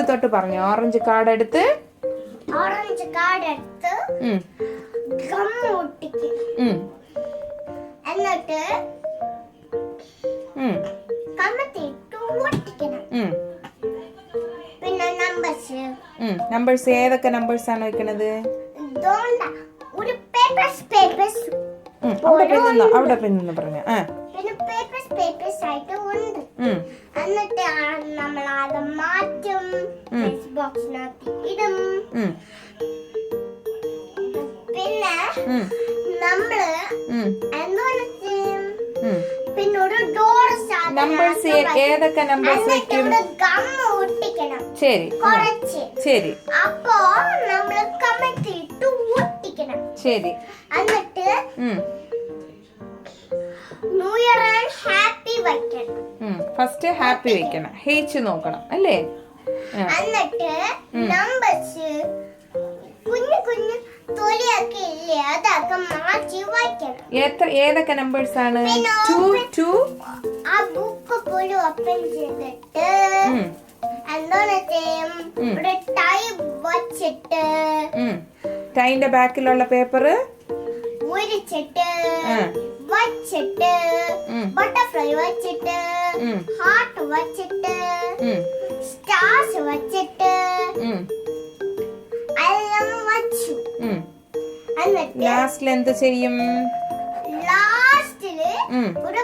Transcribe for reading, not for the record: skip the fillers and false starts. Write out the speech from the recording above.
തൊട്ട് പറഞ്ഞു. Orange card എടുത്ത് ഗം ഒട്ടിക്കും. എന്നിട്ട് കമ്മത്തിട്ട് ഒട്ടിക്കണം. പിന്നെ നമ്പേഴ്സ് ഏതൊക്കെ നമ്പേഴ്സ് ആണ് വെക്കണത്? ഒരു പേപ്പേഴ്സ് അവിടെ പിന്നു പറഞ്ഞു. പിന്നെ പേപ്പേഴ്സ് ആയിട്ട് ഉണ്ട്. എന്നിട്ട് നമ്മൾ അത് മാറ്റും, ബോക്സിനകത്ത് ഇടും. പിന്നെ നമ്മള് എന്തോന്ന് ചെയ്യും? പിന്നെ ഒരു ഡോർ നമ്പേഴ്സ് ഏതൊക്കെ നമ്പേഴ്സ് വെക്കും? ഗം ഒട്ടിക്കണം. ശരി കുറച്ച്. ശരി. അപ്പോ നമ്മള് കമത്തിട്ട് ഒട്ടിക്കണം. ശരി. എന്നിട്ട് ന്യൂ ഇയർ ആൻഡ് ഹാപ്പി വെക്കണം. ഫസ്റ്റ് ഹാപ്പി വെക്കണം. ഹെച്ച് നോക്കണം അല്ലേ? എന്നിട്ട് നമ്പേഴ്സ് കുഞ്ഞു തൊലിയൊക്കെ ഇല്ലേ, അതൊക്കെ മാറ്റി വയ്ക്കണം. ഏതൊക്കെ നമ്പേഴ്സ് ആണ്? ആ ബുക്ക് പോലും ഓപ്പൺ ചെയ്തിട്ട് എന്തോന്ന് ചെയ്യും? ഒരു ടൈ വച്ചിട്ട് ടൈന്റെ ബാക്കിലുള്ള പേപ്പർ ഉരിച്ചിട്ട് വച്ചിട്ട് ബട്ടർഫ്ലൈ വച്ചിട്ട് ഹാർട്ട് വച്ചിട്ട് സ്റ്റാർസ് വച്ചിട്ട് എല്ലാം വച്ചു. എന്നിട്ട് ലാസ്റ്റിൽ എന്ത് ചെയ്യും? ലാസ്റ്റില് ഒരു